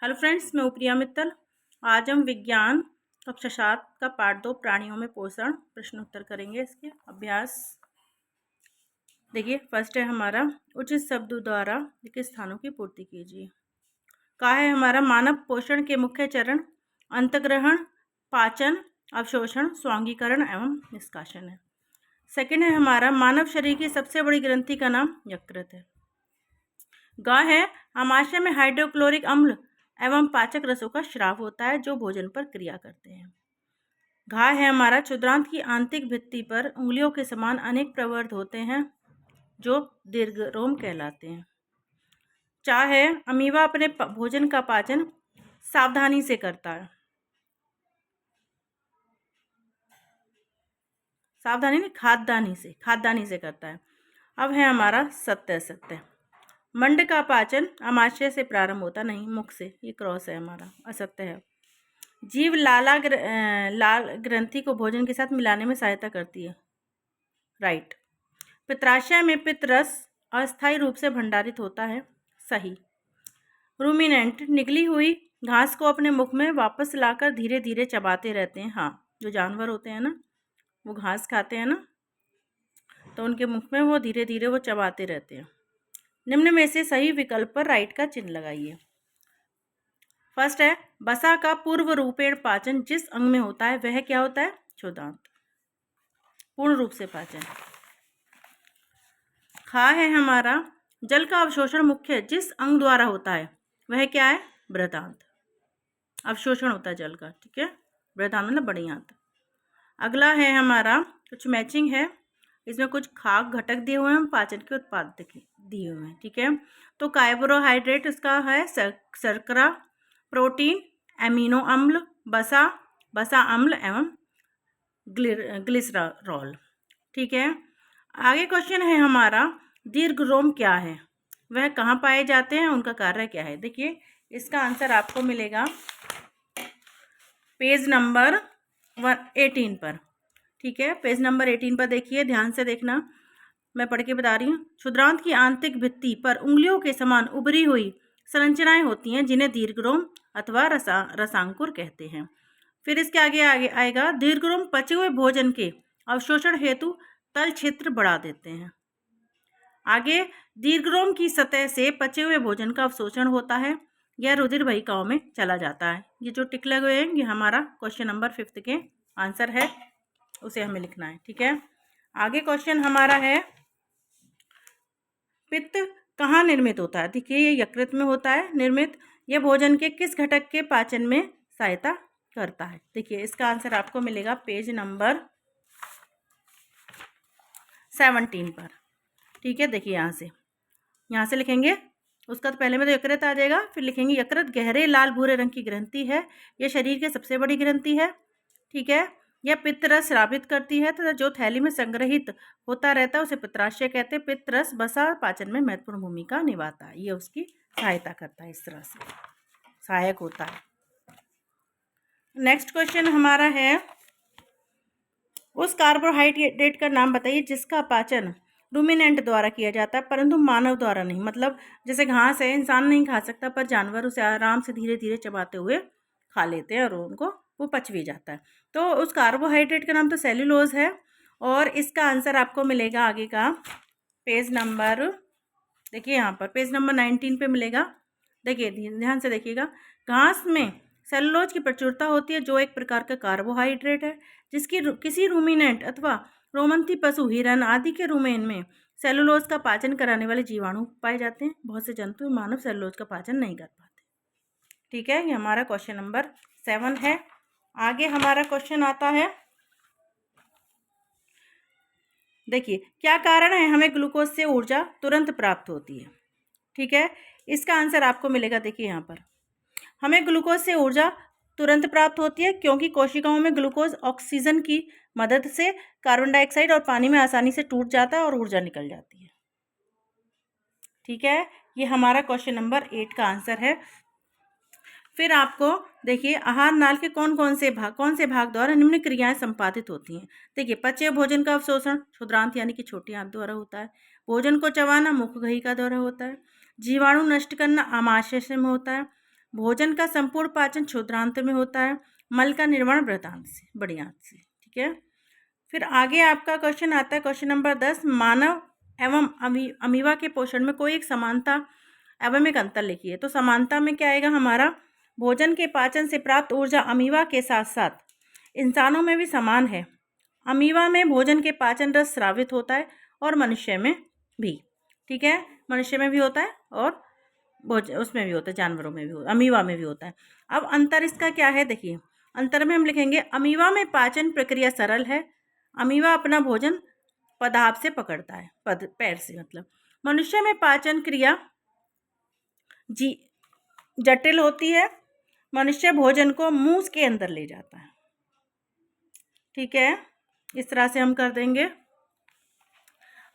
Hello friends, मैं प्रिया मित्तल। आज हम विज्ञान कक्षा 7 का पार्ट 2 प्राणियों में पोषण प्रश्न उत्तर करेंगे। इसके अभ्यास देखिए। फर्स्ट है हमारा उचित शब्दों द्वारा लिखित स्थानों की पूर्ति कीजिए। कहा है हमारा मानव पोषण के मुख्य चरण अंतग्रहण, पाचन, अवशोषण, स्वांगीकरण एवं निष्कासन है। सेकंड है हमारा मानव शरीर की सबसे बड़ी ग्रंथि का नाम यकृत है। ग है आमाशय में हाइड्रोक्लोरिक अम्ल एवं पाचक रसों का स्राव होता है जो भोजन पर क्रिया करते हैं। घा है हमारा क्षुद्रांत की आंतरिक भित्ति पर उंगलियों के समान अनेक प्रवर्ध होते हैं जो दीर्घरोम कहलाते हैं। चा है अमीबा अपने भोजन का पाचन सावधानी से करता है, सावधानी नहीं, खाद्यानी से करता है। अब है हमारा सत्य। मंड का पाचन आमाशय से प्रारंभ होता नहीं, मुख से। ये क्रॉस है हमारा, असत्य है। जीव लाल ग्रंथि को भोजन के साथ मिलाने में सहायता करती है, राइट। पित्राशय में पित्तरस अस्थायी रूप से भंडारित होता है, सही। रूमिनेंट निगली हुई घास को अपने मुख में वापस लाकर धीरे धीरे चबाते रहते हैं। हाँ, जो जानवर होते हैं ना, वो घास खाते हैं ना, तो उनके मुख में वो धीरे धीरे वो चबाते रहते हैं। निम्न में से सही विकल्प पर राइट का चिन्ह लगाइए। फर्स्ट है बसा का पूर्व रूपेण पाचन जिस अंग में होता है वह क्या होता है? क्षुदांत, पूर्ण रूप से पाचन। खा है हमारा जल का अवशोषण मुख्य जिस अंग द्वारा होता है वह क्या है? बृहदांत, अवशोषण होता है जल का, ठीक है। बृहदांत मतलब बड़ी आंत। अगला है हमारा, कुछ मैचिंग है, इसमें कुछ खाक घटक दिए हुए हैं, पाचन के उत्पाद दिए हुए हैं, ठीक है। तो कार्बोहाइड्रेट इसका है शर्करा, प्रोटीन, एमिनो अम्ल, बसा अम्ल एवं ग्लिसरॉल, ठीक है। आगे क्वेश्चन है हमारा दीर्घरोम क्या है, वह कहाँ पाए जाते हैं, उनका कार्य क्या है। देखिए इसका आंसर आपको मिलेगा पेज नंबर 18 पर, ठीक है। पेज नंबर 18 पर देखिए, ध्यान से देखना, मैं पढ़ के बता रही हूँ। क्षुद्रांत की आंतरिक भित्ति पर उंगलियों के समान उभरी हुई संरचनाएं होती हैं जिन्हें दीर्घरोम अथवा रसांकुर कहते हैं। फिर इसके आगे आएगा दीर्घरोम पचे हुए भोजन के अवशोषण हेतु तल क्षेत्र बढ़ा देते हैं। आगे दीर्घरोम की सतह से पचे हुए भोजन का अवशोषण होता है, यह रुधिर वाहिकाओं में चला जाता है। ये जो टिक लगे हुए हैं ये हमारा क्वेश्चन नंबर 5 के आंसर है, उसे हमें लिखना है, ठीक है। आगे क्वेश्चन हमारा है पित्त कहाँ निर्मित होता है। देखिए ये यकृत में होता है निर्मित। यह भोजन के किस घटक के पाचन में सहायता करता है। देखिए इसका आंसर आपको मिलेगा पेज नंबर 17 पर, ठीक है। देखिए यहाँ से लिखेंगे, उसका तो पहले में तो यकृत आ जाएगा, फिर लिखेंगे यकृत गहरे लाल भूरे रंग की ग्रंथि है, यह शरीर की सबसे बड़ी ग्रंथि है, ठीक है। यह पित्तरस स्रावित करती है तथा जो थैली में संग्रहित होता रहता है उसे पित्राशय कहते हैं। पित्तरस बसा पाचन में महत्वपूर्ण भूमिका निभाता है, ये उसकी सहायता करता है, इस तरह से सहायक होता है। नेक्स्ट क्वेश्चन हमारा है उस कार्बोहाइड्रेट का नाम बताइए जिसका पाचन रूमिनेंट द्वारा किया जाता है परंतु मानव द्वारा नहीं। मतलब जैसे घास है, इंसान नहीं खा सकता पर जानवर उसे आराम से धीरे धीरे चबाते हुए खा लेते हैं और उनको वो पच भी जाता है। तो उस कार्बोहाइड्रेट का नाम तो सेल्यूलोज है, और इसका आंसर आपको मिलेगा आगे का पेज नंबर, देखिए यहाँ पर पेज नंबर 19 पे मिलेगा। देखिए ध्यान से देखिएगा, घास में सेलुलोज की प्रचुरता होती है जो एक प्रकार का कार्बोहाइड्रेट है जिसकी किसी रूमिनेंट अथवा रोमंथी पशु, हिरन आदि के रूमेन में सेलुलोज का पाचन कराने वाले जीवाणु पाए जाते हैं। बहुत से जंतु मानव सेलुलोज का पाचन नहीं कर पाते, ठीक है। ये हमारा क्वेश्चन नंबर 7 है। आगे हमारा क्वेश्चन आता है, देखिए क्या कारण है हमें ग्लूकोज से ऊर्जा तुरंत प्राप्त होती है, ठीक है। इसका आंसर आपको मिलेगा, देखिए यहाँ पर हमें ग्लूकोज से ऊर्जा तुरंत प्राप्त होती है क्योंकि कोशिकाओं में ग्लूकोज ऑक्सीजन की मदद से कार्बन डाइऑक्साइड और पानी में आसानी से टूट जाता है और ऊर्जा निकल जाती है, ठीक है। ये हमारा क्वेश्चन नंबर 8 का आंसर है। फिर आपको देखिए आहार नाल के कौन से भाग द्वारा निम्न क्रियाएं संपादित होती हैं। देखिए पचे भोजन का अवशोषण क्षुद्रांत यानी कि छोटी आंत द्वारा होता है। भोजन को चबाना मुख गही का द्वारा होता है। जीवाणु नष्ट करना आमाशय से में होता है। भोजन का संपूर्ण पाचन क्षुद्रांत में होता है। मल का निर्माण बृहदांत से, बड़ी आंत से। ठीक है, फिर आगे आपका क्वेश्चन आता है क्वेश्चन नंबर 10, मानव एवं अमीबा के पोषण में कोई एक समानता एवं एक अंतर लिखिए। तो समानता में क्या आएगा हमारा, भोजन के पाचन से प्राप्त ऊर्जा अमीबा के साथ साथ इंसानों में भी समान है। अमीबा में भोजन के पाचन रस स्रावित होता है और मनुष्य में भी। ठीक है, मनुष्य में भी होता है और उसमें भी होता है, जानवरों में भी होता है, अमीबा में भी होता है। अब अंतर इसका क्या है, देखिए अंतर में हम लिखेंगे अमीबा में पाचन प्रक्रिया सरल है। अमीबा अपना भोजन पदार्थ से पकड़ता है, पैर से मतलब। मनुष्य में पाचन क्रिया जटिल होती है। मनुष्य भोजन को मुंह के अंदर ले जाता है। ठीक है, इस तरह से हम कर देंगे।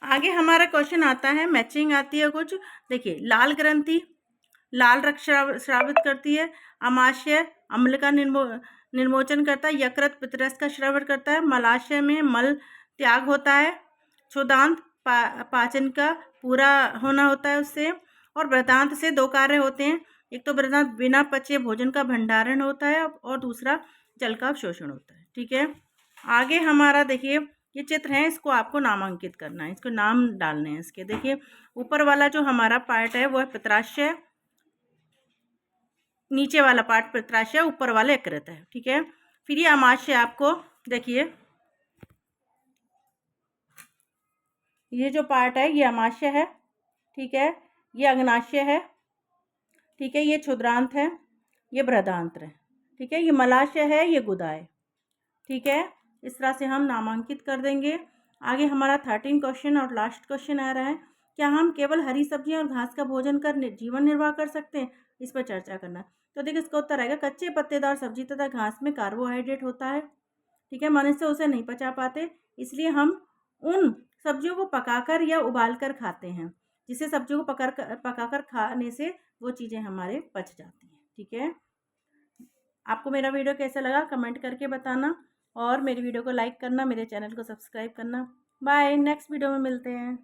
आगे हमारा क्वेश्चन आता है, मैचिंग आती है कुछ। देखिए, लाल ग्रंथि लाल रक्त स्रावित करती है। अमाशय अम्ल का निर्मोचन करता है। यकृत पित्तरस का स्रावन करता है। मलाशय में मल त्याग होता है। क्षुदांत पाचन का पूरा होना होता है उससे। और बृहदांत से दो कार्य होते हैं, एक तो बृहदांत बिना पचे भोजन का भंडारण होता है और दूसरा जल का अवशोषण होता है। ठीक है, आगे हमारा देखिए ये चित्र है, इसको आपको नामांकित करना है, इसको नाम डालने हैं इसके। देखिए ऊपर वाला जो हमारा पार्ट है वो है पित्राशय, नीचे वाला पार्ट पित्राशय, ऊपर वाला यकृत है। ठीक है, फिर ये अमाशय आपको देखिए, ये जो पार्ट है ये अमाशय है। ठीक है, ये अग्नाशय है। ठीक है, ये क्षुद्रांत है, ये बृहदांत है। ठीक है, ये मलाशय है, ये गुदा है। ठीक है, इस तरह से हम नामांकित कर देंगे। आगे हमारा 13 क्वेश्चन और लास्ट क्वेश्चन आ रहा है, क्या हम केवल हरी सब्जियां और घास का भोजन कर जीवन निर्वाह कर सकते हैं, इस पर चर्चा करना है। तो देखिए इसका उत्तर आएगा, कच्चे पत्तेदार सब्जी तथा घास में कार्बोहाइड्रेट होता है। ठीक है, मनुष्य उसे नहीं पचा पाते, इसलिए हम उन सब्जियों को पकाकर या उबालकर खाते हैं, जिससे सब्जियों को पकाकर खाने से वो चीज़ें हमारे पच जाती हैं। ठीक है, आपको मेरा वीडियो कैसा लगा कमेंट करके बताना और मेरी वीडियो को लाइक करना, मेरे चैनल को सब्सक्राइब करना। बाय, नेक्स्ट वीडियो में मिलते हैं।